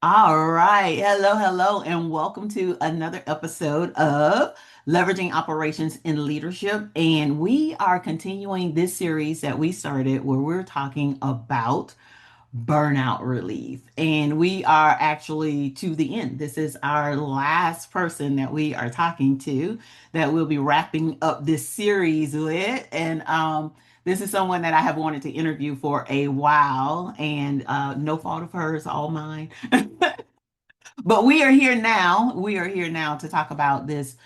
All right. Hello, hello, and welcome to another episode of Leveraging Operations in Leadership. And we are continuing this series that we started where we're talking about burnout relief. And we are actually to the end. This is our last person that we are talking to that we'll be wrapping up this series with. And this is someone that I have wanted to interview for a while, and no fault of hers, all mine. But we are here now. We are here now to talk about this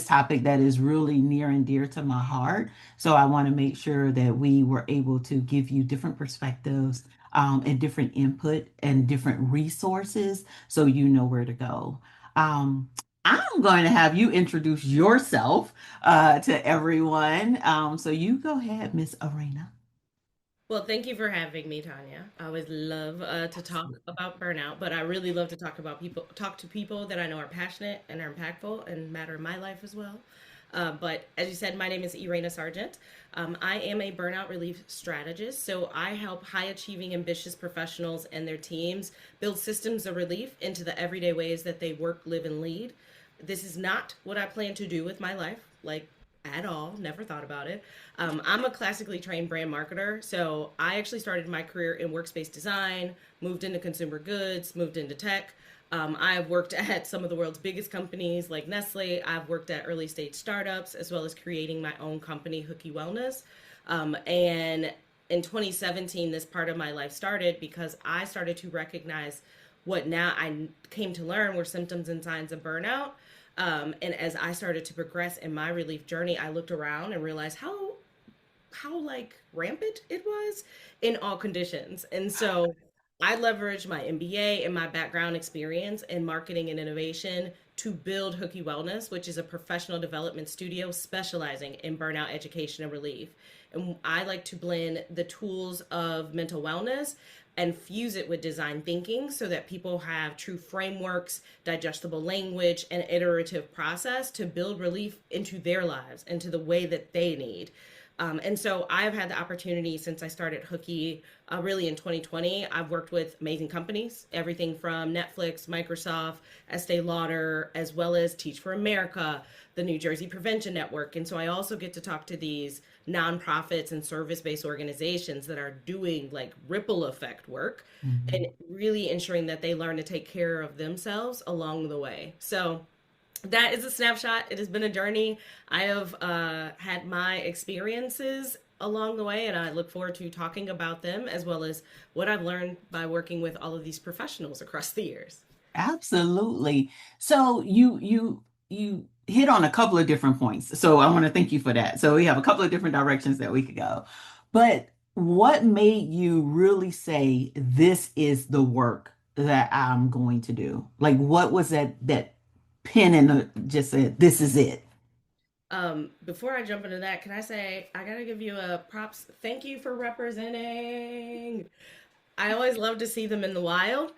topic that is really near and dear to my heart. So I want to make sure that we were able to give you different perspectives, and different input and different resources so you know where to go. Um, I'm going to have you introduce yourself to everyone. So you go ahead, Miss Arena. Well, thank you for having me, Tanya. I always love to talk about burnout, but I really love to talk to people that I know are passionate and are impactful and matter in my life as well. But as you said, my name is Erayna Sargent. I am a burnout relief strategist, so I help high achieving, ambitious professionals and their teams build systems of relief into the everyday ways that they work, live, and lead. This is not what I plan to do with my life, like at all. Never thought about it. I'm a classically trained brand marketer, so I actually started my career in workspace design, moved into consumer goods, moved into tech. I've worked at some of the world's biggest companies like Nestle. I've worked at early stage startups as well as creating my own company, Hooky Wellness. And in 2017, this part of my life started because I started to recognize what now I came to learn were symptoms and signs of burnout. And as I started to progress in my relief journey, I looked around and realized how like rampant it was in all conditions. And so I leveraged my MBA and my background experience in marketing and innovation to build Hooky Wellness, which is a professional development studio specializing in burnout education and relief. And I like to blend the tools of mental wellness and fuse it with design thinking so that people have true frameworks, digestible language, and iterative process to build relief into their lives, into the way that they need. And so I've had the opportunity since I started Hooky, really in 2020. I've worked with amazing companies, everything from Netflix, Microsoft, Estee Lauder, as well as Teach for America, the New Jersey Prevention Network. And so I also get to talk to these nonprofits and service-based organizations that are doing like ripple effect work and Mhm. really ensuring that they learn to take care of themselves along the way. So that is a snapshot. It has been a journey. I have had my experiences along the way, and I look forward to talking about them as well as what I've learned by working with all of these professionals across the years. Absolutely. So you hit on a couple of different points. So I want to thank you for that. So we have a couple of different directions that we could go. But what made you really say this is the work that I'm going to do? Like what was that pin in the just said this is it? Before I jump into that, can I say I gotta give you a props? Thank you for representing. I always love to see them in the wild.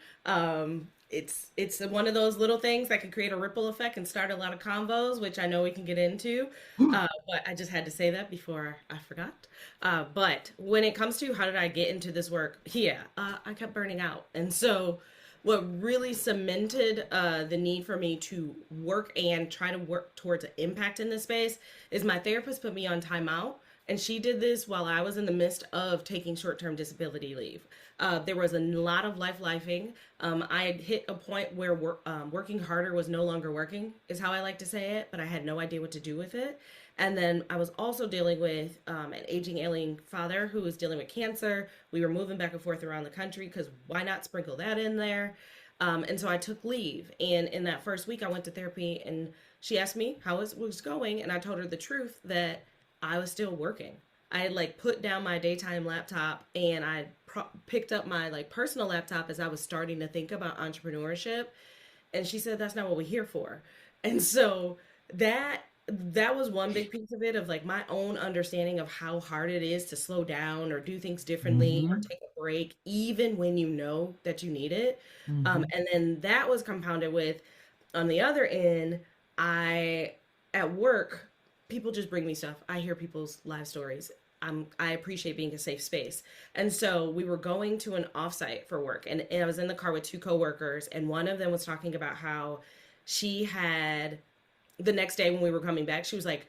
It's one of those little things that can create a ripple effect and start a lot of convos, which I know we can get into. But I just had to say that before I forgot. But when it comes to how did I get into this work, yeah, I kept burning out, and so what really cemented the need for me to work and try to work towards an impact in this space is my therapist put me on timeout. And she did this while I was in the midst of taking short term disability leave. There was a lot of lifing. I had hit a point where working harder was no longer working, is how I like to say it, but I had no idea what to do with it. And then I was also dealing with an aging, ailing father who was dealing with cancer. We were moving back and forth around the country because why not sprinkle that in there? And so I took leave. And in that first week, I went to therapy and she asked me how it was going. And I told her the truth that I was still working. I had like put down my daytime laptop and I picked up my like personal laptop as I was starting to think about entrepreneurship. And she said, that's not what we're here for. And so that was one big piece of it of like my own understanding of how hard it is to slow down or do things differently or Hmm. take a break even when you know that you need it. Hmm. And then that was compounded with on the other end, I at work people just bring me stuff. I hear people's life stories. I appreciate being a safe space. And so we were going to an offsite for work, and I was in the car with two coworkers, and one of them was talking about how she had the next day when we were coming back, she was like,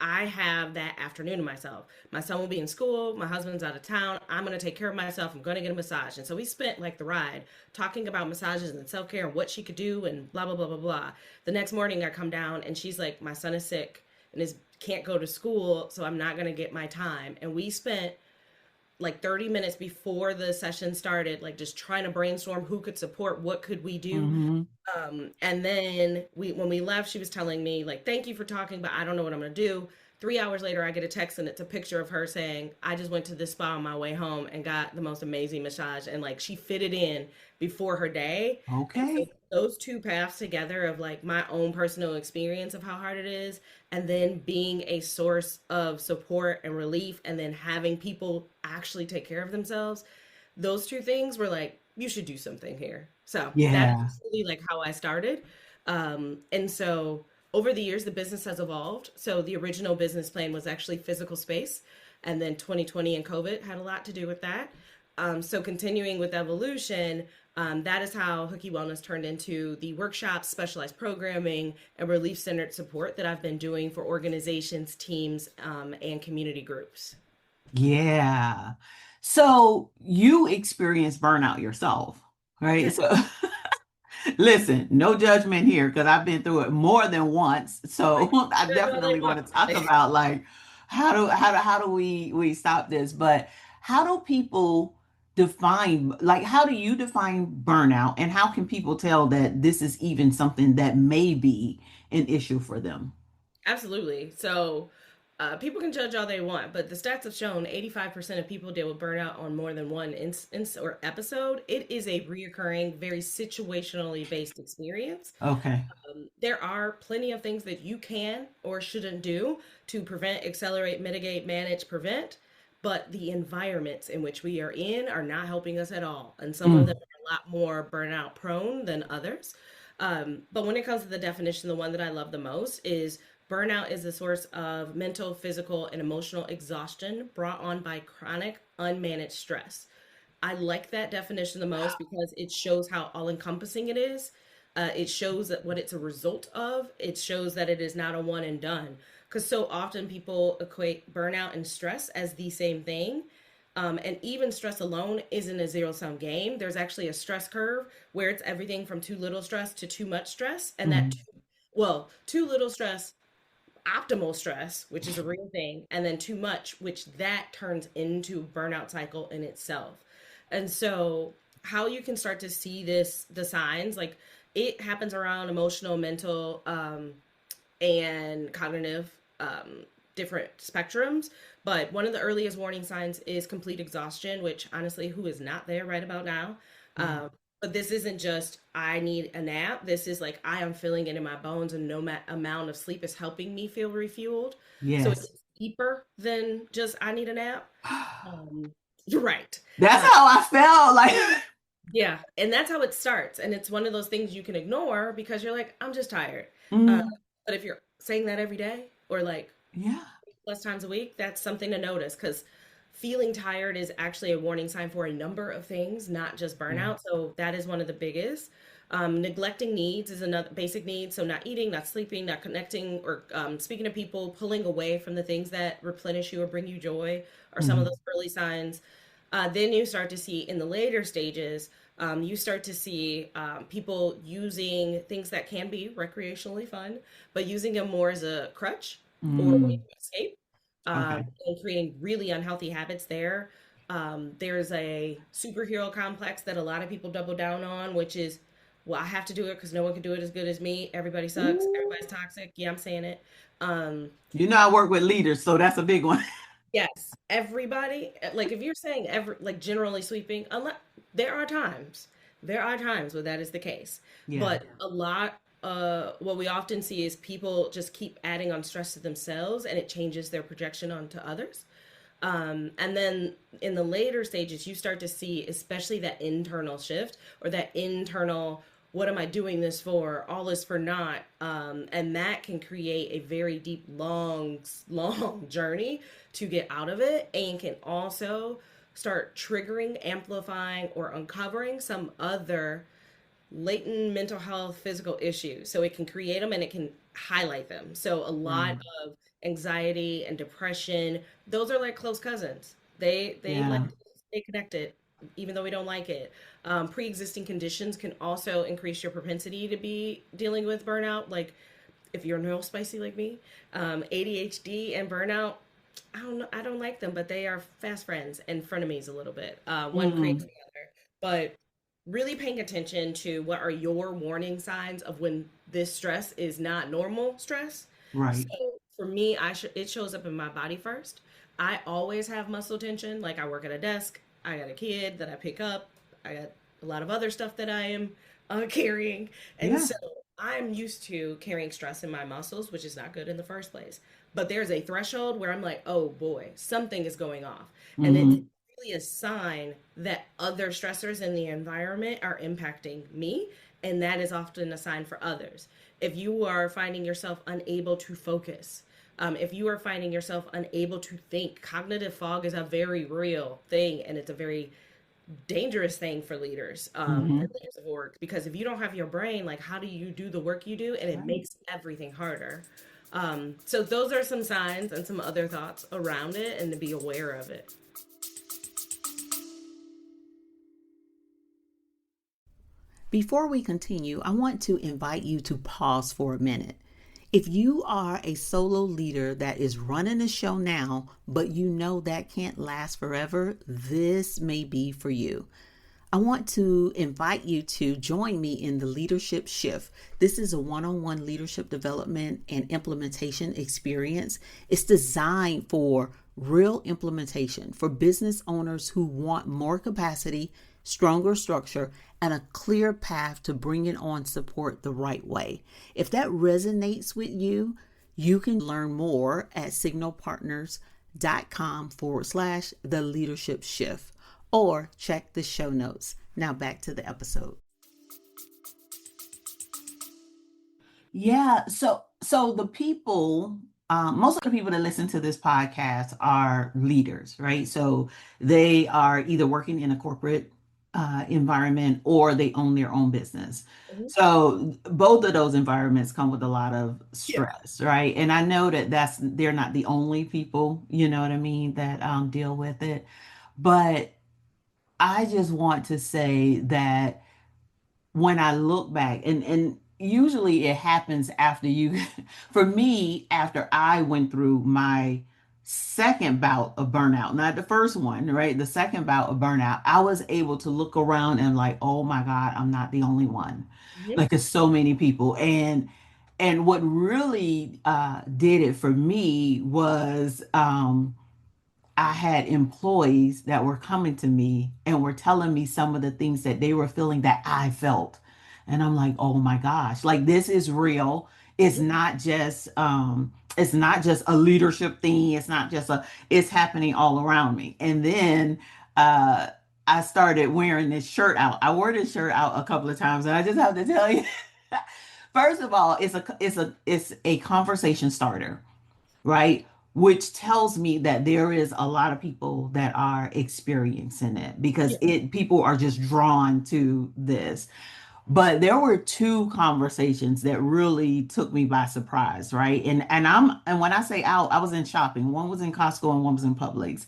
I have that afternoon to myself. My son will be in school. My husband's out of town. I'm going to take care of myself. I'm going to get a massage. And so we spent like the ride talking about massages and self care and what she could do and blah, blah, blah, blah, blah. The next morning I come down and she's like, my son is sick and can't go to school. So I'm not going to get my time. And we spent like 30 minutes before the session started, like just trying to brainstorm who could support, what could we do. Hmm. And then when we left, she was telling me like, "Thank you for talking, but I don't know what I'm gonna do." 3 hours later, I get a text and it's a picture of her saying, "I just went to this spa on my way home and got the most amazing massage," and like she fitted in before her day. And so Okay. those two paths together of like my own personal experience of how hard it is, and then being a source of support and relief, and then having people actually take care of themselves, those two things were like, you should do something here. So that's Yeah. really like how I started. And so over the years, the business has evolved. So the original business plan was actually physical space. And then 2020 and COVID had a lot to do with that. So continuing with evolution, that is how Hooky Wellness turned into the workshops, specialized programming, and relief centered support that I've been doing for organizations, teams, and community groups. Yeah. So you experienced burnout yourself, right? Yes, So listen, no judgment here because I've been through it more than once. So like, I judge all they definitely want want. to talk about like how do we stop this? But how do people define like how do you define burnout and how can people tell that this is even something that may be an issue for them? Absolutely. So people can judge all they want, but the stats have shown 85% of people deal with burnout on more than one instance or episode. It is a reoccurring, very situationally based experience. Okay. There are plenty of things that you can or shouldn't do to prevent, accelerate, mitigate, manage, prevent, but the environments in which we are in are not helping us at all. And some of them Mm, are a lot more burnout prone than others. But when it comes to the definition, the one that I love the most is burnout is the source of mental, physical, and emotional exhaustion brought on by chronic, unmanaged stress. I like that definition the most because it shows how all encompassing it is. It shows that what it's a result of. It shows that it is not a one and done. Because so often people equate burnout and stress as the same thing. And even stress alone isn't a zero sum game. There's actually a stress curve where it's everything from too little stress to too much stress. And that, mm. well, too little stress, optimal stress, which is a real thing, and then too much, which that turns into burnout cycle in itself. And so how you can start to see this, the signs, like it happens around emotional, mental, and cognitive, different spectrums. But one of the earliest warning signs is complete exhaustion, which honestly, who is not there right about now? Mm. Um, but this isn't just I need a nap. This is like I am feeling it in my bones, and no amount of sleep is helping me feel refueled. So Yes. it's deeper than just I need a nap. You're right. That's Uh, how I felt like. yeah, and that's how it starts. And it's one of those things you can ignore because you're like, I'm just tired. Uh, Mm, but if you're saying that every day or like yeah. less times a week, that's something to notice because feeling tired is actually a warning sign for a number of things, not just Yeah. burnout. So that is one of the biggest. Neglecting needs is another basic need. So not eating, not sleeping, not connecting, or speaking to people, pulling away from the things that replenish you or bring you joy are some of Mm, those early signs. Then you start to see in the later stages, you start to see people using things that can be recreationally fun, but using them more as a crutch or a way mm. to escape, Okay. and creating really unhealthy habits there. There's a superhero complex that a lot of people double down on, which is, well, I have to do it because no one can do it as good as me. Everybody sucks. Ooh. Everybody's toxic. Yeah, I'm saying it. Um, You know, I work with leaders, so that's a big one. Yes, everybody, like if you're saying every, like generally sweeping, unless there are times where that is the case. Yeah. But a lot, what we often see is people just keep adding on stress to themselves and it changes their projection onto others. And then in the later stages, you start to see, especially that internal shift or that internal, what am I doing this for? All is for naught. And that can create a very deep, long, long journey to get out of it, and can also start triggering, amplifying, or uncovering some other latent mental health, physical issues. So it can create them and it can highlight them. So a lot Right. of anxiety and depression, those are like close cousins. They like Yeah. to stay connected, even though we don't like it. Pre-existing conditions can also increase your propensity to be dealing with burnout. Like if you're neurospicy spicy like me, ADHD and burnout. I don't like them, but they are fast friends and frenemies a little bit. One creates Mm, the other. But really paying attention to what are your warning signs of when this stress is not normal stress. So right. for me, it shows up in my body first. I always have muscle tension. Like I work at a desk. I got a kid that I pick up. I got a lot of other stuff that I am carrying, and Yeah. so I'm used to carrying stress in my muscles, which is not good in the first place. But there's a threshold where I'm like, oh boy, something is going off, and it's Hmm. really a sign that other stressors in the environment are impacting me, and that is often a sign for others. If you are finding yourself unable to focus, if you are finding yourself unable to think, cognitive fog is a very real thing, and it's a very dangerous thing for leaders and Hmm. leaders of work, because if you don't have your brain, like how do you do the work you do, and it Right. makes everything harder. So those are some signs and some other thoughts around it, and to be aware of it. Before we continue, I want to invite you to pause for a minute. If you are a solo leader that is running a show now, but you know that can't last forever, this may be for you. I want to invite you to join me in the Leadership Shift. This is a one on one leadership development and implementation experience. It's designed for real implementation for business owners who want more capacity, stronger structure, and a clear path to bringing on support the right way. If that resonates with you, you can learn more at signalpartners.com/, the leadership shift, or check the show notes. Now back to the episode. Yeah, so the people, most of the people that listen to this podcast are leaders, right? So they are either working in a corporate environment or they own their own business. Mhm. So both of those environments come with a lot of Yeah. stress, right? And I know that they're not the only people, you know what I mean, that deal with it. But I just want to say that when I look back, and usually it happens after you, for me, after I went through my second bout of burnout, not the first one, right? The second bout of burnout, I was able to look around and like, oh my God, I'm not the only one. Mhm. Like there's so many people. And what really did it for me was I had employees that were coming to me and were telling me some of the things that they were feeling that I felt. And I'm like, oh my gosh, like this is real. Mhm. It's not just a leadership thing. It's happening all around me. And then uh I started wearing this shirt out. I wore this shirt out a couple of times, and I just have to tell you, first of all, it's a conversation starter, right? Which tells me that there is a lot of people that are experiencing it because Yeah. it people are just drawn to this. But there were two conversations that really took me by surprise, right? And when I say out, I was in shopping. One was in Costco and one was in Publix.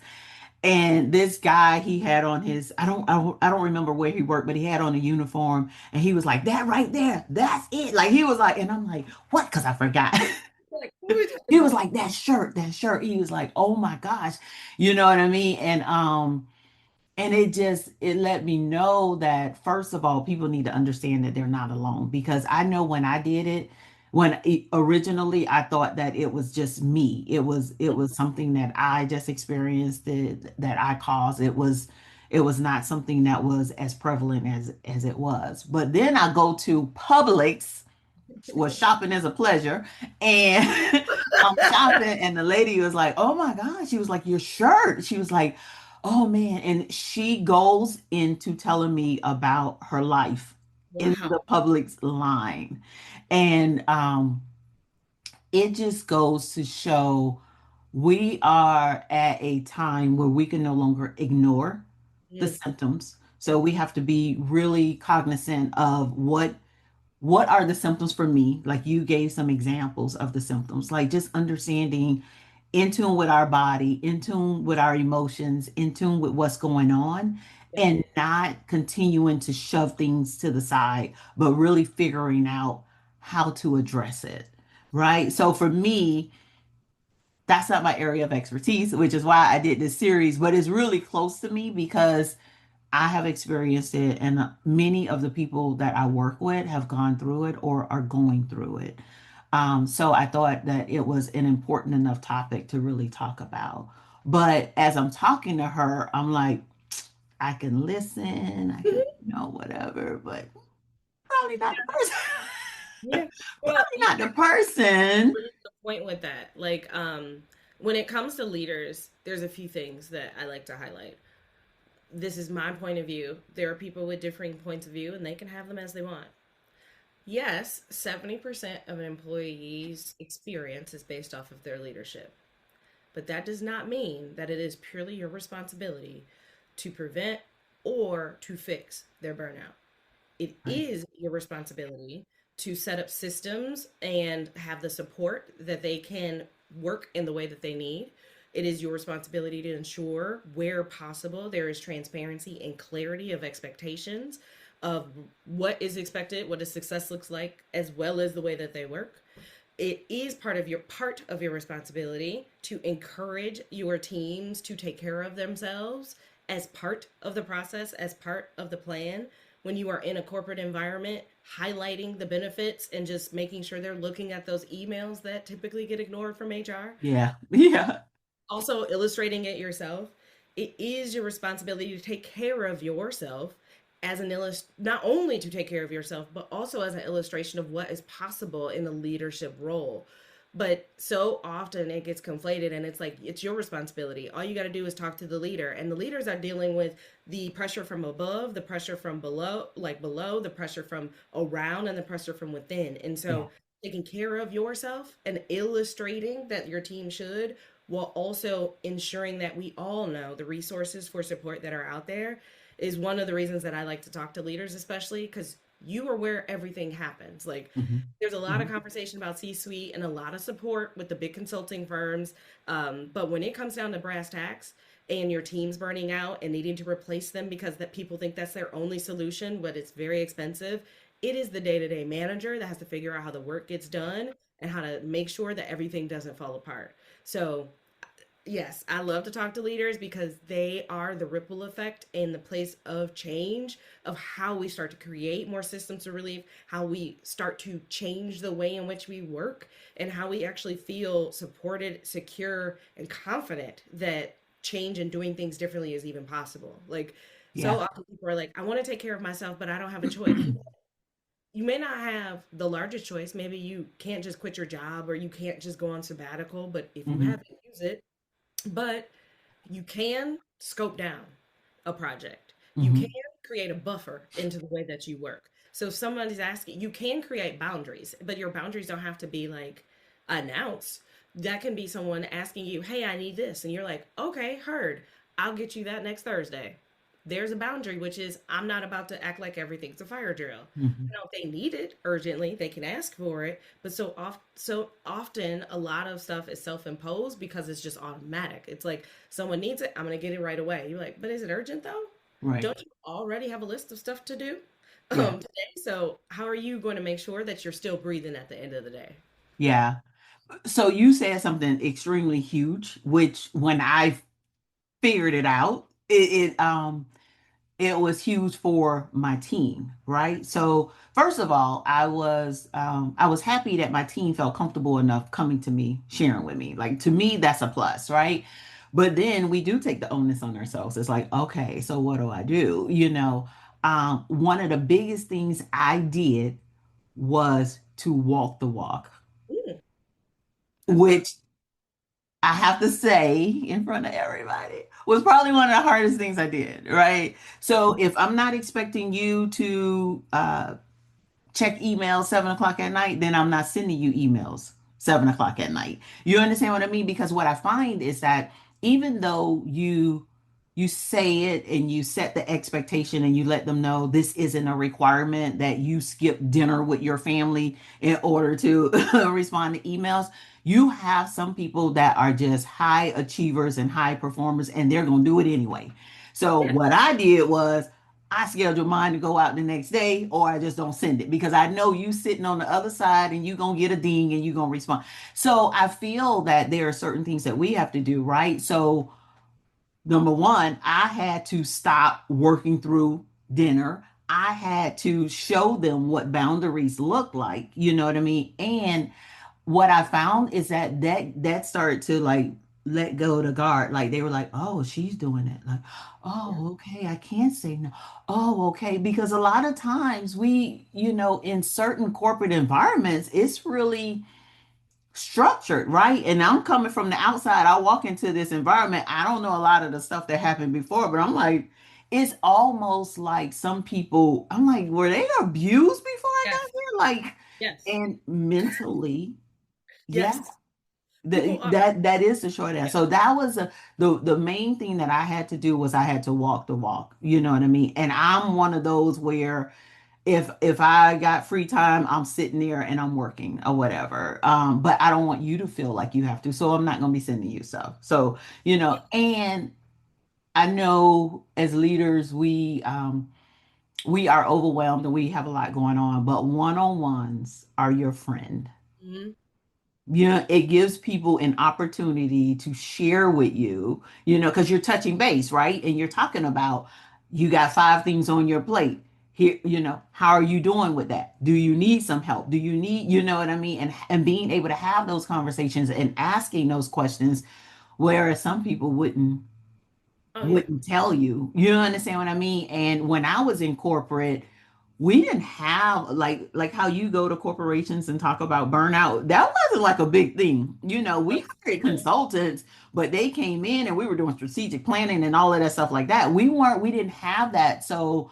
And this guy, he had on his, I don't remember where he worked, but he had on a uniform and he was like, that right there, that's it. Like he was like, and I'm like, what? Because I forgot. Like, what are we talking He was about? like, that shirt. He was like, oh my gosh, you know what I mean? And it let me know that first of all, people need to understand that they're not alone. Because I know when I did it, originally I thought that it was just me. It was something that I just experienced, that I caused. It was not something that was as prevalent as it was. But then I go to Publix, was shopping as a pleasure, and I'm shopping, and the lady was like, oh my god, she was like, your shirt, she was like, oh man, and she goes into telling me about her life, in Wow. the public's line. And it just goes to show we are at a time where we can no longer ignore the Mm, symptoms. So we have to be really cognizant of what are the symptoms for me? Like you gave some examples of the symptoms, like just understanding in tune with our body, in tune with our emotions, in tune with what's going on, yeah. and not continuing to shove things to the side, but really figuring out how to address it. Right. So for me, that's not my area of expertise, which is why I did this series, but it's really close to me because I have experienced it, and many of the people that I work with have gone through it or are going through it. So I thought that it was an important enough topic to really talk about. But as I'm talking to her, I'm like, I can listen, I can, whatever, but probably not the person. Yeah. Well, Probably you not the person. raised the point with that. Like, when it comes to leaders, there's a few things that I like to highlight. This is my point of view. There are people with differing points of view, and they can have them as they want. Yes, 70% of an employee's experience is based off of their leadership. But that does not mean that it is purely your responsibility to prevent or to fix their burnout. It Right. is your responsibility to set up systems and have the support that they can work in the way that they need. It is your responsibility to ensure, where possible, there is transparency and clarity of expectations of what is expected, what a success looks like, as well as the way that they work. It is part of your responsibility to encourage your teams to take care of themselves as part of the process, as part of the plan. When you are in a corporate environment, highlighting the benefits and just making sure they're looking at those emails that typically get ignored from HR, Yeah. Yeah. also illustrating it yourself. It is your responsibility to take care of yourself as not only to take care of yourself, but also as an illustration of what is possible in a leadership role. But so often it gets conflated, and it's like it's your responsibility. All you got to do is talk to the leader, and the leaders are dealing with the pressure from above, the pressure from below, the pressure from around, and the pressure from within. And Yeah. so taking care of yourself and illustrating that your team should, while also ensuring that we all know the resources for support that are out there, is one of the reasons that I like to talk to leaders, especially because you are where everything happens. Like, Hmm. there's a lot of Hmm. conversation about C-suite and a lot of support with the big consulting firms, but when it comes down to brass tacks and your team's burning out and needing to replace them because that people think that's their only solution, but it's very expensive, it is the day-to-day manager that has to figure out how the work gets done and how to make sure that everything doesn't fall apart. So, yes, I love to talk to leaders because they are the ripple effect in the place of change of how we start to create more systems of relief, how we start to change the way in which we work, and how we actually feel supported, secure, and confident that change and doing things differently is even possible. Like, so Yeah. often people are like, I want to take care of myself, but I don't have a choice. You may not have the largest choice. Maybe you can't just quit your job or you can't just go on sabbatical, but if you Hmm. haven't, use it. But you can scope down a project. You can Hmm. create a buffer into the way that you work. So if somebody's asking, you can create boundaries, but your boundaries don't have to be like announced. That can be someone asking you, "Hey, I need this." And you're like, "Okay, heard. I'll get you that next Thursday." There's a boundary, which is I'm not about to act like everything's a fire drill. Hmm. Now, if they need it urgently, they can ask for it. But so often, a lot of stuff is self-imposed because it's just automatic. It's like someone needs it, I'm gonna get it right away. You're like, but is it urgent though? Right. Don't you already have a list of stuff to do Yeah. today? So how are you going to make sure that you're still breathing at the end of the day? Yeah. So you said something extremely huge, which when I figured it out, it was huge for my team, right? So first of all, I was happy that my team felt comfortable enough coming to me, sharing with me. Like to me, that's a plus, right? But then we do take the onus on ourselves. It's like, okay, so what do I do? One of the biggest things I did was to walk the walk, Mm, that's good. which I have to say in front of everybody was probably one of the hardest things I did, right? So if I'm not expecting you to check emails 7 o'clock at night, then I'm not sending you emails 7 o'clock at night. You understand what I mean? Because what I find is that even though you say it and you set the expectation and you let them know this isn't a requirement that you skip dinner with your family in order to respond to emails, you have some people that are just high achievers and high performers and they're going to do it anyway. So Yeah. what I did was I schedule mine to go out the next day, or I just don't send it because I know you sitting on the other side and you gonna get a ding and you gonna respond. So I feel that there are certain things that we have to do, right? So number one, I had to stop working through dinner. I had to show them what boundaries look like, you know what I mean? And what I found is that started to like let go the guard. Like they were like, oh, she's doing it. Like, Yeah. oh, okay, I can't say no. Oh, okay. Because a lot of times we, in certain corporate environments, it's really structured, right? And I'm coming from the outside. I walk into this environment. I don't know a lot of the stuff that happened before, but I'm like, it's almost like some people, I'm like, were they abused before I got Yes. here? Like, Yes. and mentally, yeah, Yes. People are. that is the short answer. So that was the main thing that I had to do was I had to walk the walk. You know what I mean? And I'm one of those where if I got free time, I'm sitting there and I'm working or whatever. But I don't want you to feel like you have to. So I'm not gonna be sending you stuff. So, and I know as leaders we are overwhelmed and we have a lot going on, but one-on-ones are your friend. Mhm. Yeah, it gives people an opportunity to share with you, because you're touching base, right? And you're talking about you got five things on your plate. Here, how are you doing with that? Do you need some help? Do you need, you know what I mean? And being able to have those conversations and asking those questions, whereas some people Oh yeah. wouldn't tell you. You understand what I mean? And when I was in corporate, we didn't have like how you go to corporations and talk about burnout. That wasn't like a big thing. We hired consultants, but they came in and we were doing strategic planning and all of that stuff like that. We didn't have that. So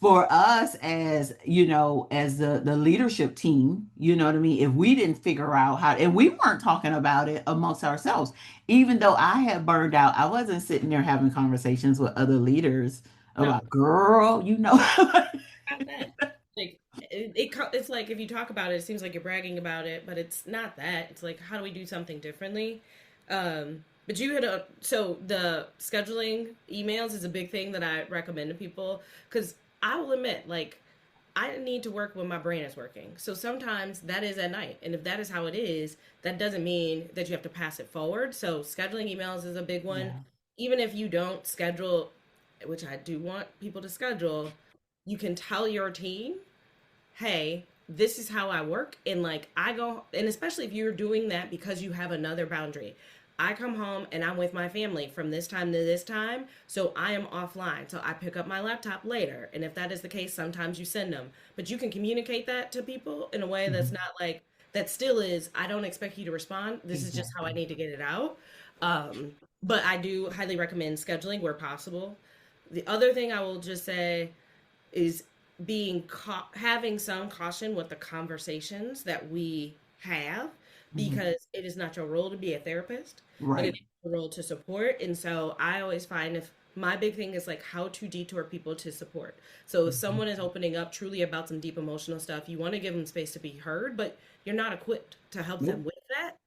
for us as the leadership team, you know what I mean, if we didn't figure out how, and we weren't talking about it amongst ourselves, even though I had burned out, I wasn't sitting there having conversations with other leaders No. about, girl, About that. Like it's like if you talk about it, it seems like you're bragging about it, but it's not that. It's like how do we do something differently? But you had so the scheduling emails is a big thing that I recommend to people because I will admit, like I need to work when my brain is working. So sometimes that is at night, and if that is how it is, that doesn't mean that you have to pass it forward. So scheduling emails is a big one. yeah. Even if you don't schedule, which I do want people to schedule, you can tell your team, hey, this is how I work. And like, I go, and especially if you're doing that because you have another boundary. I come home and I'm with my family from this time to this time. So I am offline. So I pick up my laptop later. And if that is the case, sometimes you send them. But you can communicate that to people in a way that's Mhm. not like, that still is, I don't expect you to respond. This is just how I Exactly. need to get it out. But I do highly recommend scheduling where possible. The other thing I will just say is having some caution with the conversations that we have Mhm. because it is not your role to be a therapist, but it Right. is your role to support. And so I always find if my big thing is like how to detour people to support. So if Mhm. someone is opening up truly about some deep emotional stuff, you want to give them space to be heard, but you're not equipped to help them Nope. with that.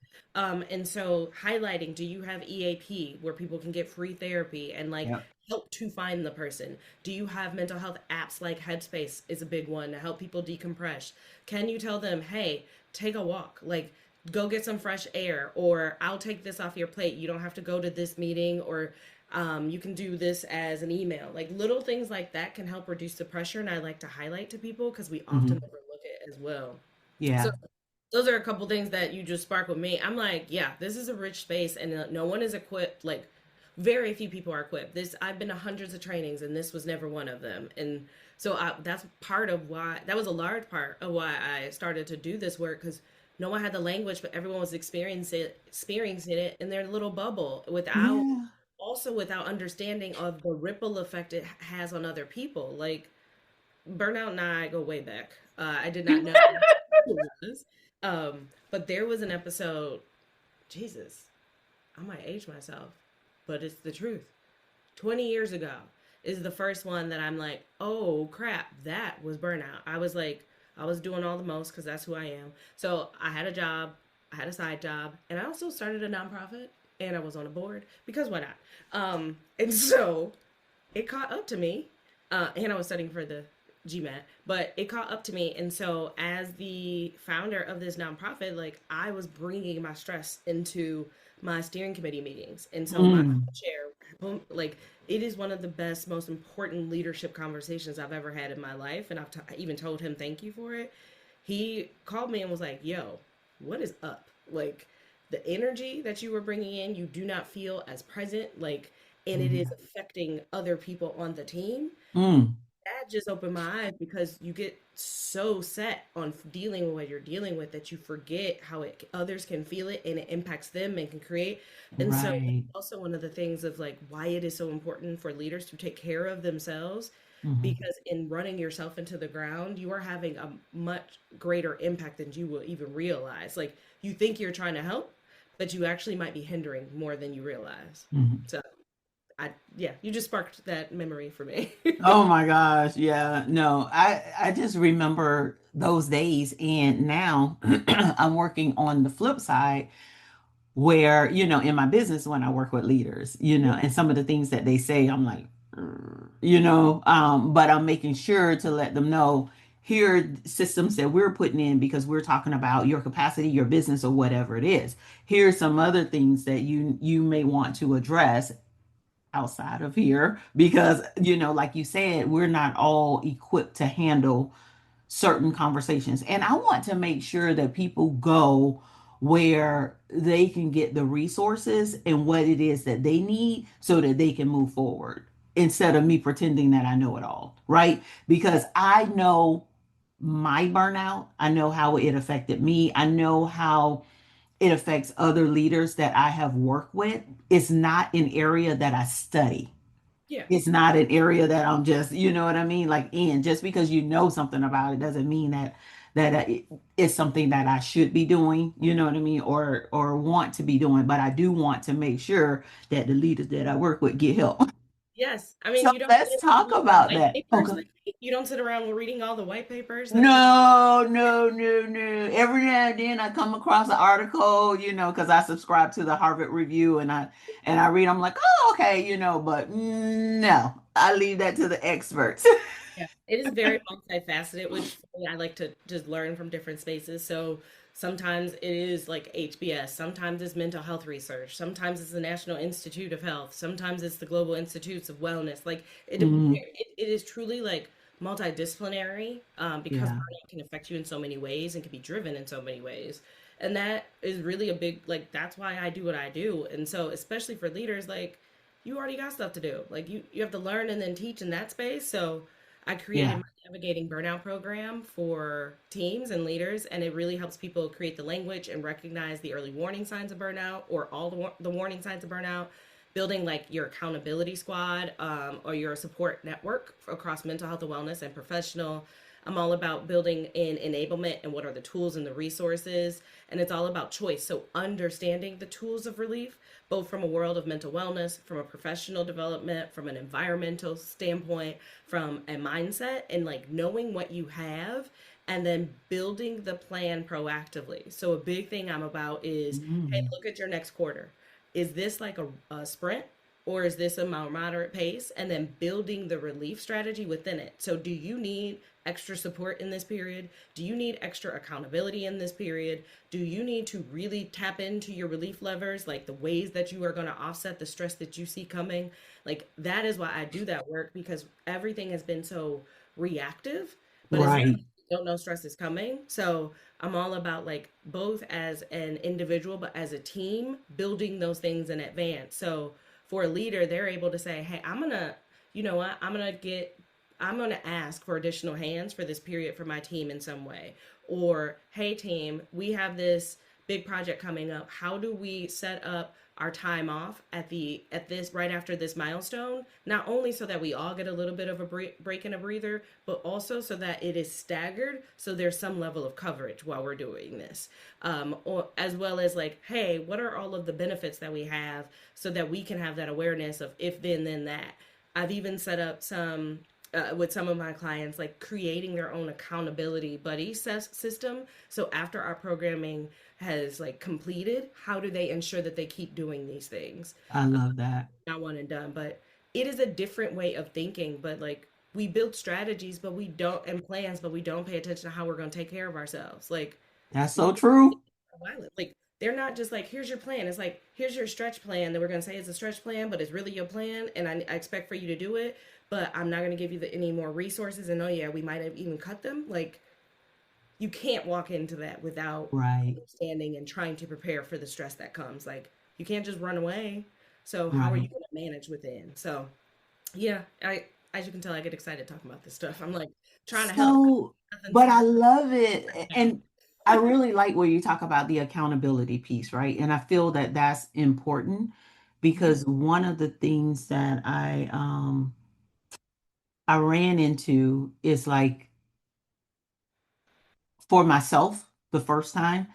And so highlighting, do you have EAP where people can get free therapy and like Yep. help to find the person? Do you have mental health apps like Headspace is a big one to help people decompress? Can you tell them, hey, take a walk, like go get some fresh air, or I'll take this off your plate. You don't have to go to this meeting, or you can do this as an email. Like little things like that can help reduce the pressure, and I like to highlight to people because we often Mhm. overlook it as well. So Yeah. those are a couple things that you just spark with me. I'm like, yeah, this is a rich space, and no one is equipped. Like, very few people are equipped. This I've been to hundreds of trainings, and this was never one of them. And so that's part of why that was a large part of why I started to do this work because no one had the language, but everyone was experiencing it in their little bubble without Yeah. also without understanding of the ripple effect it has on other people. Like Burnout and I go way back. I did not know who it was. But there was an episode, Jesus, I might age myself, but it's the truth. 20 years ago is the first one that I'm like, oh crap, that was burnout. I was like, I was doing all the most because that's who I am. So I had a job, I had a side job, and I also started a nonprofit and I was on a board because why not? And so it caught up to me, and I was studying for the GMAT, but it caught up to me. And so, as the founder of this nonprofit, like I was bringing my stress into my steering committee meetings. And so, my Mm, chair, like, it is one of the best, most important leadership conversations I've ever had in my life. And even told him thank you for it. He called me and was like, yo, what is up? Like, the energy that you were bringing in, you do not feel as present. Like, and it is mm, affecting other people on the team. mm, That just opened my eyes because you get so set on dealing with what you're dealing with that you forget how others can feel it and it impacts them and can create. And so right. also one of the things of like why it is so important for leaders to take care of themselves, Hmm. because in running yourself into the ground, you are having a much greater impact than you will even realize. Like you think you're trying to help, but you actually might be hindering more than you realize. Hmm. So yeah, you just sparked that memory for me. Oh my gosh. Yeah. No, I just remember those days. And now I'm working on the flip side where, in my business, when I work with leaders, and some of the things that they say, I'm like, but I'm making sure to let them know here are systems that we're putting in because we're talking about your capacity, your business, or whatever it is. Here's some other things that you may want to address outside of here because, like you said, we're not all equipped to handle certain conversations. And I want to make sure that people go where they can get the resources and what it is that they need so that they can move forward instead of me pretending that I know it all, right? Because I know my burnout, I know how it affected me, I know how it affects other leaders that I have worked with. It's not an area that I study. Yeah. It's not an area that I'm just, you know what I mean? Like in just because you know something about it doesn't mean that it's something that I should be doing, you know what I mean, or want to be doing. But I do want to make sure that the leaders that I work with get help. Yes. I So mean, you don't let's sit talk around with about white that. papers Okay. like me. You don't sit around reading all the white papers that come. No, no, no, no. Every now and then I come across an article, because I subscribe to the Harvard Review and I read. I'm like, oh, okay, but no, I leave that to the experts. Yeah. It is very multifaceted, which for me, I like to just learn from different spaces. So sometimes it is like HBS, sometimes it's mental health research, sometimes it's the National Institute of Health, sometimes it's the Global Institutes of Wellness. Like Mhm. it is truly like multidisciplinary, because Yeah, burnout can affect you in so many ways and can be driven in so many ways. And that is really a big, like, that's why I do what I do. And so, especially for leaders, like, you already got stuff to do. Like, you have to learn and then teach in that space. So, I created yeah, my Navigating Burnout program for teams and leaders, and it really helps people create the language and recognize the early warning signs of burnout or all the warning signs of burnout, building like your accountability squad, or your support network across mental health and wellness and professional. I'm all about building in enablement and what are the tools and the resources. And it's all about choice. So, understanding the tools of relief, both from a world of mental wellness, from a professional development, from an environmental standpoint, from a mindset, and like knowing what you have and then building the plan proactively. So, a big thing I'm about is hey, mm, look at your next quarter. Is this like a sprint? Or is this a more moderate pace? And then building the relief strategy within it. So, do you need extra support in this period? Do you need extra accountability in this period? Do you need to really tap into your relief levers, like the ways that you are going to offset the stress that you see coming? Like, that is why I do that work, because everything has been so reactive, but it's not, right. you don't know stress is coming. So, I'm all about like both as an individual, but as a team, building those things in advance. So, for a leader, they're able to say, hey, I'm gonna, you know what, I'm gonna ask for additional hands for this period for my team in some way. Or, hey team, we have this big project coming up. How do we set up our time off at this right after this milestone, not only so that we all get a little bit of a break and a breather, but also so that it is staggered, so there's some level of coverage while we're doing this, or as well as like, hey, what are all of the benefits that we have, so that we can have that awareness of if then that. I've even set up some with some of my clients, like creating their own accountability buddy system. So after our programming has like completed, how do they ensure that they keep doing these things? I love that. Not one and done, but it is a different way of thinking. But like we build strategies, but we don't, and plans, but we don't pay attention to how we're going to take care of ourselves. Like That's so true. violent. Like they're not just like, here's your plan. It's like, here's your stretch plan that we're gonna say is a stretch plan, but it's really your plan, and I expect for you to do it. But I'm not gonna give you any more resources. And oh yeah, we might have even cut them. Like you can't walk into that without Right, understanding and trying to prepare for the stress that comes. Like you can't just run away. So how are you right. gonna manage within? So yeah, I as you can tell, I get excited talking about this stuff. I'm like trying to help. So, Nothing's but I happening love it. now. And I really like where you talk about the accountability piece, right? And I feel that that's important Mhm. because one of the things that I ran into is like for myself the first time.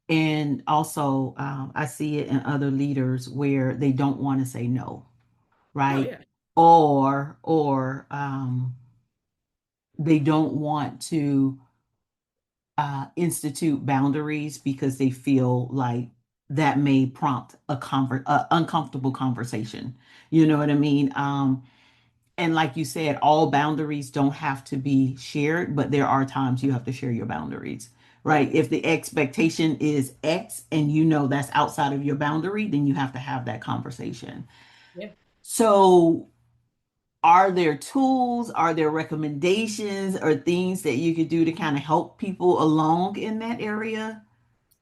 And also, I see it in other leaders where they don't want to say no, Oh right? yeah, Or they don't want to institute boundaries because they feel like that may prompt a uncomfortable conversation. You know what I mean? And like you said, all boundaries don't have to be shared, but there are times you have to share your boundaries, yeah, right? If the expectation is X and you know that's outside of your boundary, then you have to have that conversation. yeah. So, are there tools, are there recommendations or things that you could do to kind of help people along in that area?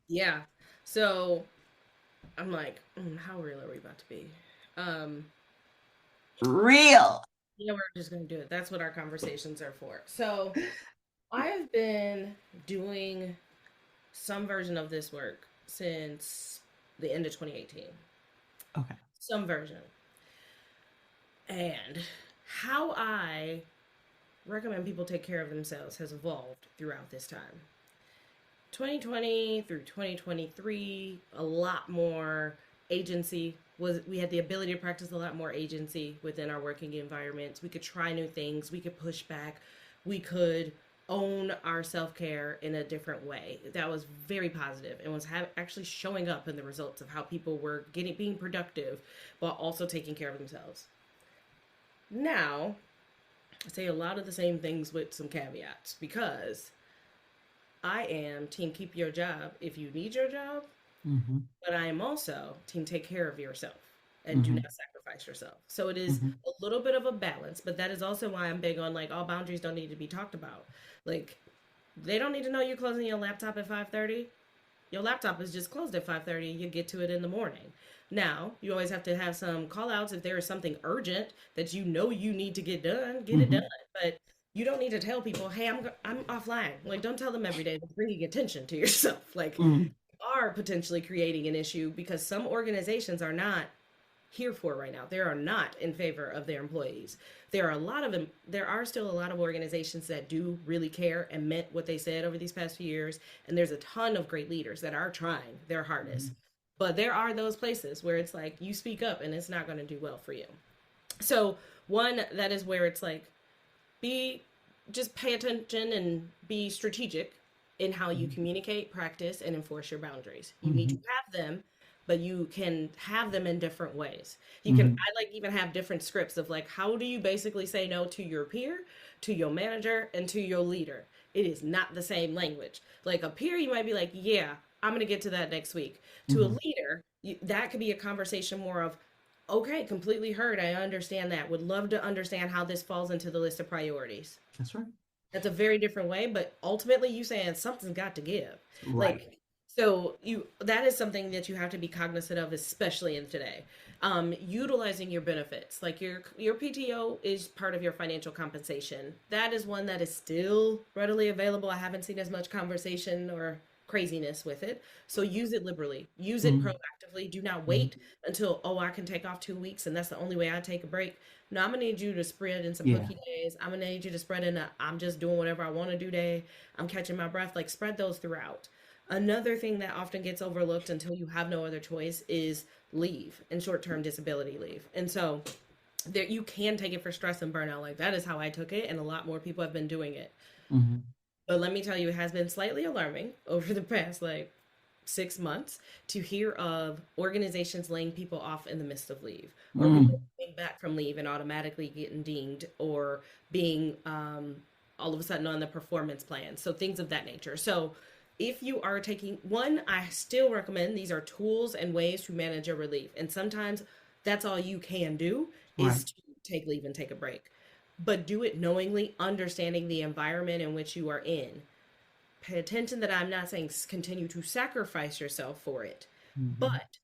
Yeah. So I'm like, how real are we about to be? Um, Real. yeah, we're just gonna do it. That's what our conversations are for. So I have been doing some version of this work since the end of 2018. Okay. Some version. And how I recommend people take care of themselves has evolved throughout this time. 2020 through 2023, a lot more agency was we had the ability to practice a lot more agency within our working environments. We could try new things, we could push back, we could own our self-care in a different way. That was very positive and was actually showing up in the results of how people were getting being productive while also taking care of themselves. Now, I say a lot of the same things with some caveats because I am team keep your job if you need your job, Hmm. but I am also team take care of yourself and do Hmm. not sacrifice yourself. So it is Hmm. a little bit of a balance, but that is also why I'm big on like all boundaries don't need to be talked about. Like they don't need to know you're closing your laptop at 5:30. Your laptop is just closed at 5:30. You get to it in the morning. Now, you always have to have some call outs if there is something urgent that you know you need to get it done. Hmm. But you don't need to tell people, "Hey, I'm offline." Like don't tell them every day. That's bringing attention to yourself. Like Hmm. are potentially creating an issue because some organizations are not here for right now. They are not in favor of their employees. There are a lot of them. There are still a lot of organizations that do really care and meant what they said over these past few years. And there's a ton of great leaders that are trying their hardest. But there are those places where it's like you speak up and it's not going to do well for you. So one that is where it's like be just pay attention and be strategic in how you communicate, practice, and enforce your boundaries. You need to Hmm. have them, but you can have them in different ways. You can Hmm. I like even have different scripts of like how do you basically say no to your peer, to your manager, and to your leader. It is not the same language. Like a peer, you might be like, yeah, I'm gonna get to that next week. To a Hmm. leader, that could be a conversation more of, okay, completely heard. I understand that. Would love to understand how this falls into the list of priorities. That's right. That's a very different way, but ultimately you saying something's got to give. Right. Like so you that is something that you have to be cognizant of, especially in today. Utilizing your benefits, like your PTO is part of your financial compensation. That is one that is still readily available. I haven't seen as much conversation or craziness with it. So use it liberally, use it Mm-hmm. proactively. Do not wait until, oh, I can take off 2 weeks and that's the only way I take a break. No, I'm gonna need you to spread in some Yeah. hooky days. I'm gonna need you to spread in a I'm just doing whatever I want to do day. I'm catching my breath. Like spread those throughout. Another thing that often gets overlooked until you have no other choice is leave and short-term disability leave. And so there you can take it for stress and burnout. Like that is how I took it, and a lot more people have been doing it. Mm-hmm. But let me tell you, it has been slightly alarming over the past 6 months to hear of organizations laying people off in the midst of leave, or people Mm. coming back from leave and automatically getting dinged, or being all of a sudden on the performance plan. So things of that nature. So if you are taking one, I still recommend these are tools and ways to manage your relief. And sometimes that's all you can do Right. is to take leave and take a break. But do it knowingly, understanding the environment in which you are in. Pay attention that I'm not saying continue to sacrifice yourself for it. Mm-hmm. But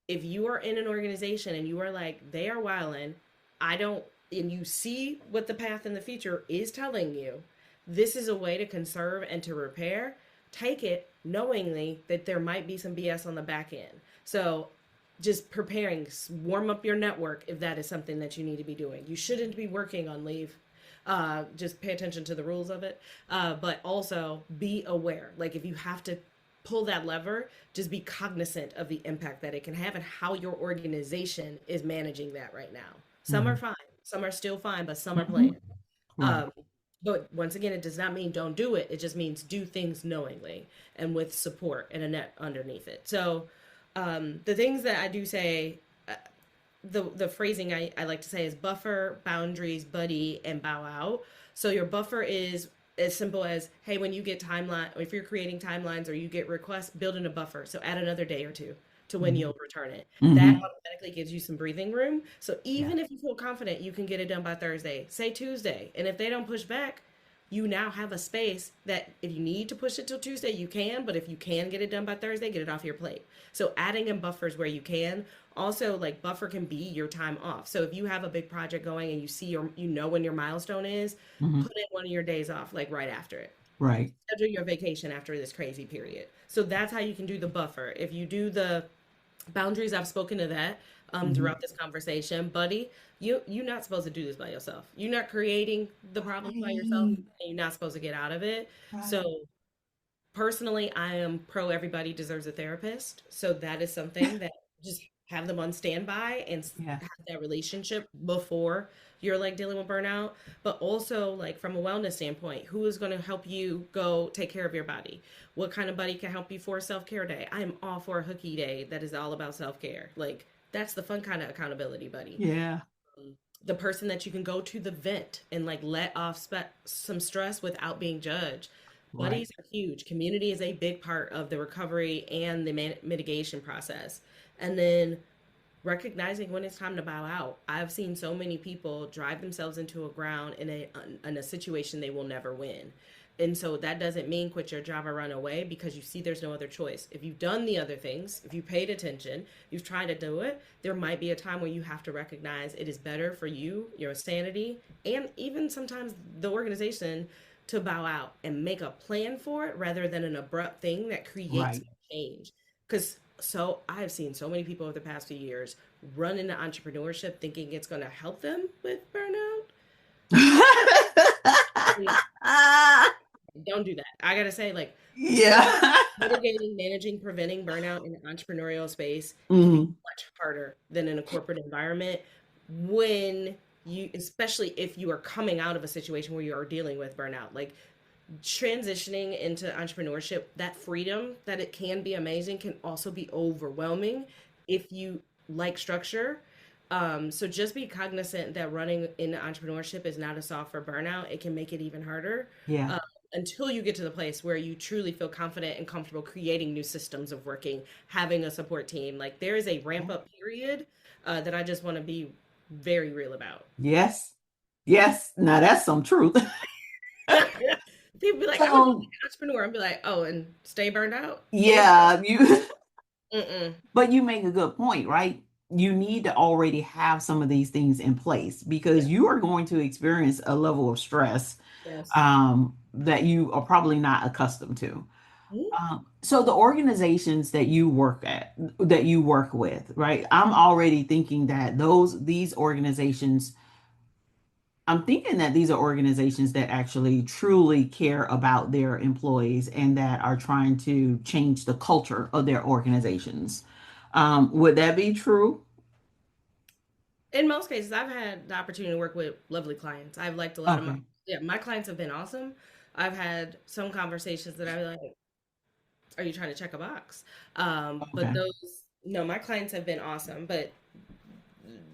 if you are in an organization and you are like, they are wilding, I don't, and you see what the path in the future is telling you, this is a way to conserve and to repair, take it knowingly that there might be some BS on the back end. So just preparing, warm up your network if that is something that you need to be doing. You shouldn't be working on leave. Just pay attention to the rules of it, but also be aware. Like if you have to pull that lever, just be cognizant of the impact that it can have and how your organization is managing that right now. Some are Mm-hmm. fine, some are still fine, but some are Mm-hmm. playing. Right. Um, but once again, it does not mean don't do it. It just means do things knowingly and with support and a net underneath it. So the things that I do say, the phrasing I like to say is buffer, boundaries, buddy, and bow out. So your buffer is as simple as, hey, when you get timeline, or if you're creating timelines or you get requests, build in a buffer. So add another day or two to when Mm-hmm. you'll return it. That Mm-hmm. automatically gives you some breathing room. So Yeah. even if you feel confident you can get it done by Thursday, say Tuesday. And if they don't push back, you now have a space that if you need to push it till Tuesday, you can, but if you can get it done by Thursday, get it off your plate. So adding in buffers where you can. Also, like buffer can be your time off. So if you have a big project going and you see your you know when your milestone is, Mm-hmm. put in one of your days off like right after it. Right. Schedule your vacation after this crazy period. So that's how you can do the buffer. If you do the boundaries, I've spoken to that Mm-hmm. throughout this conversation, buddy. You're not supposed to do this by yourself. You're not creating the problems by yourself, Right. and you're not supposed to get out of it. So Right. personally, I am pro everybody deserves a therapist. So that is something that just have them on standby and Yeah. have that relationship before you're like dealing with burnout. But also, like from a wellness standpoint, who is going to help you go take care of your body? What kind of buddy can help you for a self care day? I am all for a hooky day that is all about self care. Like, that's the fun kind of accountability buddy. Yeah. The person that you can go to the vent and like let off some stress without being judged. Right. Buddies are huge. Community is a big part of the recovery and the mitigation process. And then recognizing when it's time to bow out. I've seen so many people drive themselves into a ground in a situation they will never win. And so that doesn't mean quit your job or run away because you see there's no other choice. If you've done the other things, if you paid attention, you've tried to do it, there might be a time where you have to recognize it is better for you, your sanity, and even sometimes the organization to bow out and make a plan for it rather than an abrupt thing that creates Right. change. Because so I've seen so many people over the past few years run into entrepreneurship thinking it's going to help them with burnout. Don't do that. I gotta say, like, Yeah. mitigating, managing, preventing burnout in the entrepreneurial space can be Mm-hmm. much harder than in a corporate environment when you, especially if you are coming out of a situation where you are dealing with burnout. Like, transitioning into entrepreneurship, that freedom that it can be amazing can also be overwhelming if you like structure. So just be cognizant that running in entrepreneurship is not a solve for burnout. It can make it even harder Yeah. um, until you get to the place where you truly feel confident and comfortable creating new systems of working, having a support team. Like there is a ramp up period that I just want to be very real about. Yes. Yes. Now that's some truth. People be like, I'm gonna be So an entrepreneur. I'll be like, oh, and stay burned out? Ain't yeah, you mm-mm. but you make a good point, right? You need to already have some of these things in place because Yeah. you are going to experience a level of stress Yes. that you are probably not accustomed to. Mhm. So the organizations that you work at, that you work with, right? I'm already thinking that these organizations, I'm thinking that these are organizations that actually truly care about their employees and that are trying to change the culture of their organizations. Would that be true? In most cases, I've had the opportunity to work with lovely clients. I've liked a lot of my, Okay. yeah, my clients have been awesome. I've had some conversations that I was like, are you trying to check a box? But Okay. those, no, my clients have been awesome, but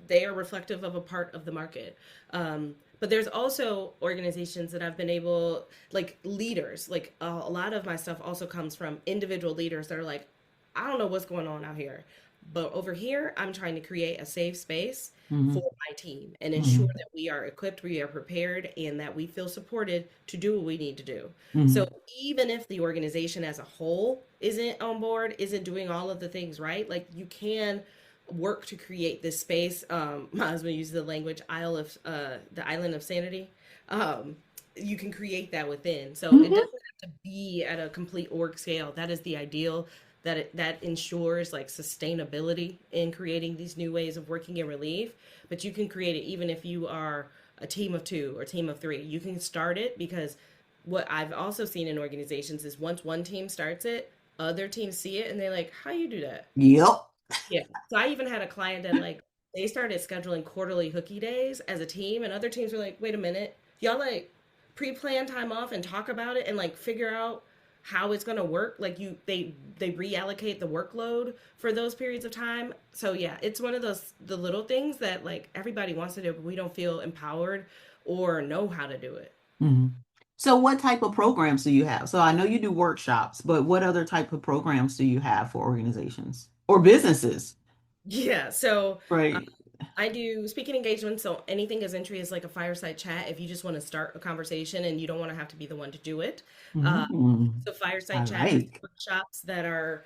they are reflective of a part of the market. But there's also organizations that I've been able, like leaders, like a lot of my stuff also comes from individual leaders that are like, I don't know what's going on out here, but over here, I'm trying to create a safe space for Hmm. my team and ensure Hmm. that we are equipped, we are prepared, and that we feel supported to do what we need to do. So Hmm. even if the organization as a whole isn't on board, isn't doing all of the things right, like you can work to create this space. My husband uses the language the island of sanity. Um, you can create that within. So it Hmm. doesn't have to be at a complete org scale. That is the ideal. That ensures like sustainability in creating these new ways of working in relief. But you can create it even if you are a team of two or team of three. You can start it because what I've also seen in organizations is once one team starts it, other teams see it and they're like, "How you do that?" Yep. Yeah. So I even had a client that like they started scheduling quarterly hooky days as a team, and other teams were like, "Wait a minute, y'all like pre-plan time off and talk about it and like figure out how it's gonna work." Like they reallocate the workload for those periods of time. So yeah, it's one of those the little things that like everybody wants to do, but we don't feel empowered or know how to do it. Hmm. So what type of programs do you have? So I know you do workshops, but what other type of programs do you have for organizations or businesses? Yeah. So Right. I do speaking engagements, so anything as entry as like a fireside chat if you just want to start a conversation and you don't want to have to be the one to do it. Uh, Mm, so I fireside chats is like. workshops that are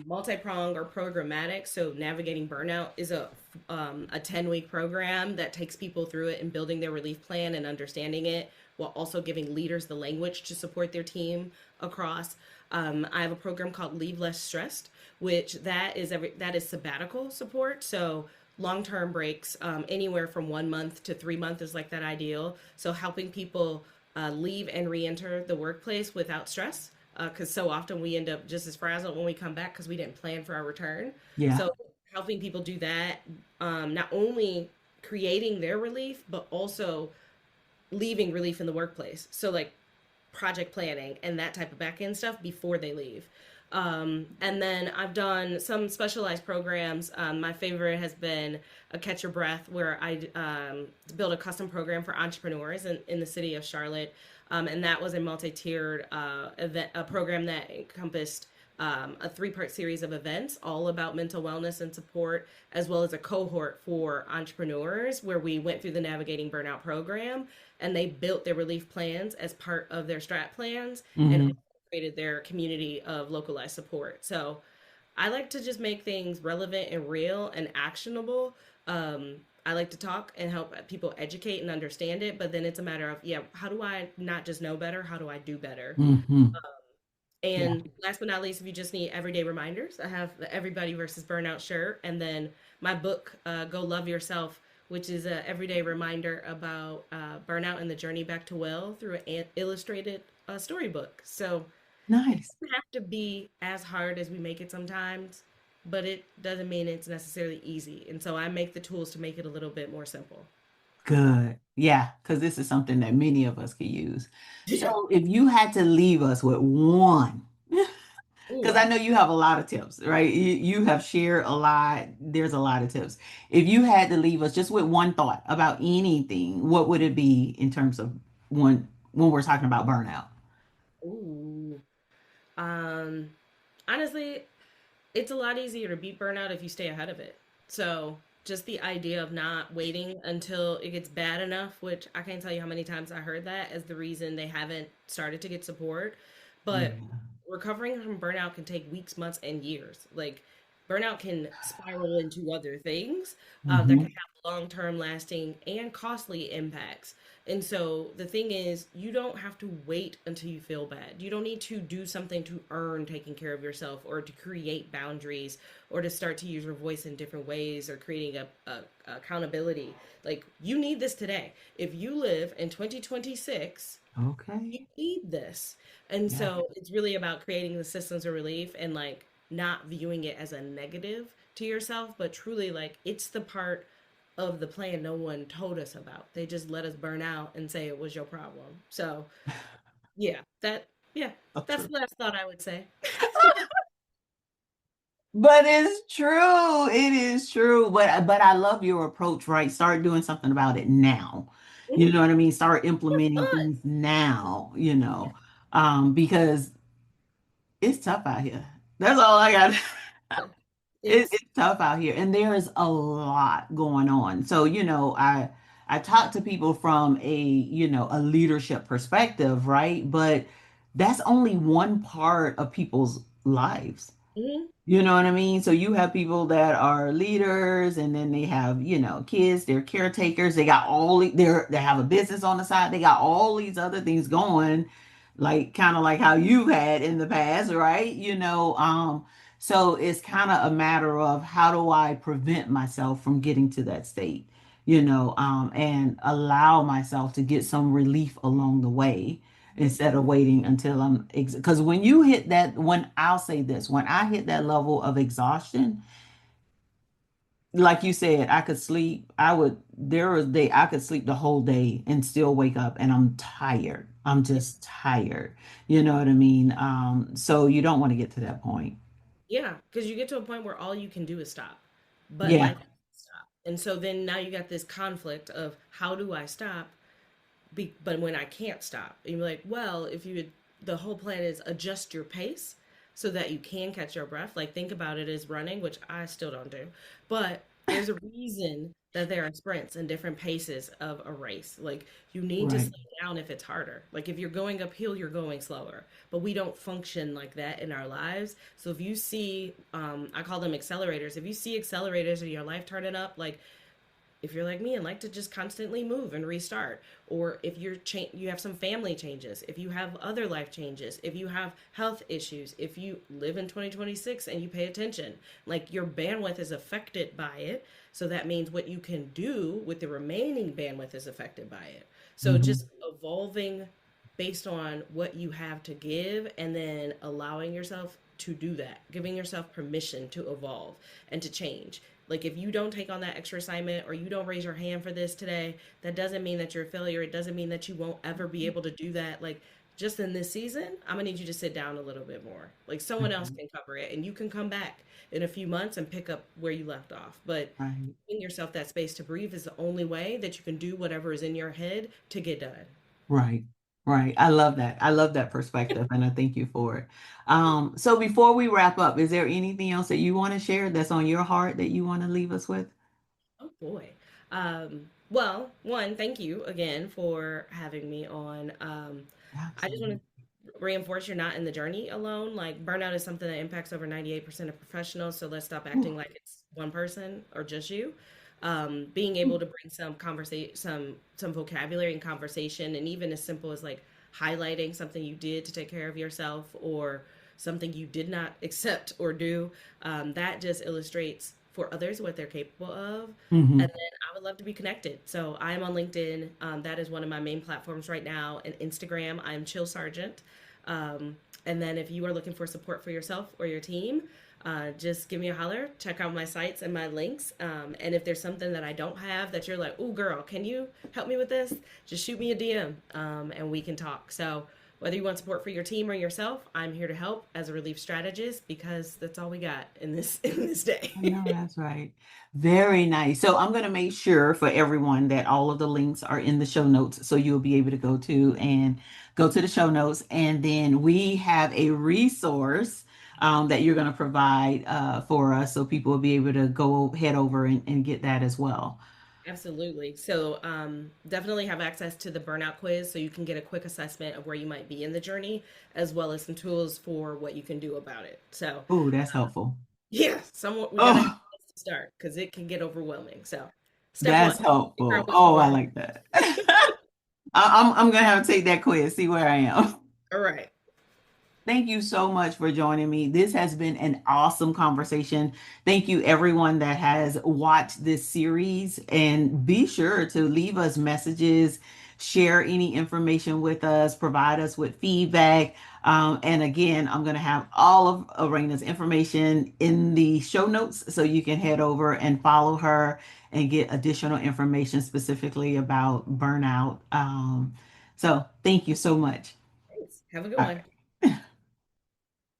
multi-pronged or programmatic. So navigating burnout is a 10-week program that takes people through it and building their relief plan and understanding it while also giving leaders the language to support their team across. I have a program called Leave Less Stressed, which that is sabbatical support. So long-term breaks, anywhere from 1 month to 3 months is like that ideal. So helping people leave and re-enter the workplace without stress, because so often we end up just as frazzled when we come back because we didn't plan for our return. Yeah. So helping people do that, not only creating their relief, but also leaving relief in the workplace. So like project planning and that type of back end stuff before they leave. And then I've done some specialized programs. My favorite has been a Catch Your Breath, where I built a custom program for entrepreneurs in the city of Charlotte. And that was a multi-tiered event, a program that encompassed a three-part series of events all about mental wellness and support, as well as a cohort for entrepreneurs where we went through the Navigating Burnout program and they built their relief plans as part of their strat plans and Hmm. created their community of localized support. So I like to just make things relevant and real and actionable. I like to talk and help people educate and understand it, but then it's a matter of, yeah, how do I not just know better? How do I do better? Hmm. Yeah. And last but not least, if you just need everyday reminders, I have the Everybody versus Burnout shirt, and then my book, Go Love Yourself, which is an everyday reminder about burnout and the journey back to well through an illustrated storybook. So it Nice. doesn't have to be as hard as we make it sometimes, but it doesn't mean it's necessarily easy. And so I make the tools to make it a little bit more simple. Good. Yeah, because this is something that many of us could use. Yeah. So if you had to leave us with one, because I Ooh. know you have a lot of tips, right? You have shared a lot. There's a lot of tips. If you had to leave us just with one thought about anything, what would it be in terms of when we're talking about burnout? Ooh. Um, Honestly, it's a lot easier to beat burnout if you stay ahead of it. So just the idea of not waiting until it gets bad enough, which I can't tell you how many times I heard that as the reason they haven't started to get support. But Yeah. recovering from burnout can take weeks, months, and years. Like burnout can spiral into other things that can Hmm. have long term, lasting, and costly impacts. And so the thing is, you don't have to wait until you feel bad. You don't need to do something to earn taking care of yourself or to create boundaries or to start to use your voice in different ways or creating a accountability. Like, you need this today. If you live in 2026, Okay. you need this. And Yeah. so it's really about creating the systems of relief and like not viewing it as a negative to yourself, but truly like it's the part of the plan no one told us about. They just let us burn out and say it was your problem. So yeah, yeah, So that's true. the last thought I would say. But it's true. It is true. But I love your approach, right? Start doing something about it now. You Mhm. know what I mean? Start For implementing fun. things now, Yeah. because it's tough out here. That's all I got. Yeah. It's It's tough out here, and there is a lot going on. So, I talk to people from a leadership perspective, right? But that's only one part of people's lives. mhm. You know what I mean? So you have people that are leaders, and then they have, kids, they're caretakers, they have a business on the side, they got all these other things going, like kind of like how you've had in the past, right? So it's kind of a matter of how do I prevent myself from getting to that state, and allow myself to get some relief along the way Mhm. instead of waiting until because when you hit that, when I'll say this, when I hit that level of exhaustion, like you said, I could sleep. There was day I could sleep the whole day and still wake up and I'm tired. I'm just tired. You know what I mean? So you don't want to get to that point. Yeah, because you get to a point where all you can do is stop, but Yeah. life doesn't stop. And so then now you got this conflict of how do I stop? But when I can't stop, and you're like, well, if you would, the whole plan is adjust your pace so that you can catch your breath. Like think about it as running, which I still don't do, but there's a reason that there are sprints and different paces of a race. Like you need to Right. slow down if it's harder. Like if you're going uphill, you're going slower. But we don't function like that in our lives. So if you see, I call them accelerators. If you see accelerators in your life turning up, like if you're like me and like to just constantly move and restart, or if you have some family changes, if you have other life changes, if you have health issues, if you live in 2026 and you pay attention, like your bandwidth is affected by it, so that means what you can do with the remaining bandwidth is affected by it. So Hmm. just evolving based on what you have to give and then allowing yourself to do that, giving yourself permission to evolve and to change. Like if you don't take on that extra assignment or you don't raise your hand for this today, that doesn't mean that you're a failure. It doesn't mean that you won't ever be able to do that. Like just in this season, I'm gonna need you to sit down a little bit more. Like someone else can cover it and you can come back in a few months and pick up where you left off. But Right. giving yourself that space to breathe is the only way that you can do whatever is in your head to get done. Right. Right. I love that. I love that perspective, and I thank you for it. So before we wrap up, is there anything else that you want to share that's on your heart that you want to leave us with? Oh boy. Well, one, thank you again for having me on. I just want Absolutely. to reinforce you're not in the journey alone. Like burnout is something that impacts over 98% of professionals. So let's stop Ooh. acting like it's one person or just you. Being able to bring some conversation, some vocabulary and conversation, and even as simple as like highlighting something you did to take care of yourself or something you did not accept or do, that just illustrates for others what they're capable of. And Hmm. then I would love to be connected. So I am on LinkedIn. That is one of my main platforms right now. And Instagram, I'm Chill Sargent. And then if you are looking for support for yourself or your team, just give me a holler. Check out my sites and my links. And if there's something that I don't have that you're like, oh, girl, can you help me with this? Just shoot me a DM and we can talk. So whether you want support for your team or yourself, I'm here to help as a relief strategist because that's all we got in this in this day. I know that's right. Very nice. So I'm going to make sure for everyone that all of the links are in the show notes, so you'll be able to go to the show notes, and then we have a resource that you're going to provide for us, so people will be able to go head over and get that as well. Absolutely. So, definitely have access to the burnout quiz so you can get a quick assessment of where you might be in the journey, as well as some tools for what you can do about it. So, Oh, that's helpful. Yeah, somewhere we gotta have Oh, a place to start because it can get overwhelming. So, step one, that's figure out helpful. which one Oh, we're I on. like that. I'm gonna have to take that quiz, see where I am. All right. Thank you so much for joining me. This has been an awesome conversation. Thank you, everyone that has watched this series. And be sure to leave us messages, share any information with us, provide us with feedback. And again, I'm going to have all of Erayna's information in the show notes so you can head over and follow her and get additional information specifically about burnout. So, thank you so much. Thanks. Have a good All one. right.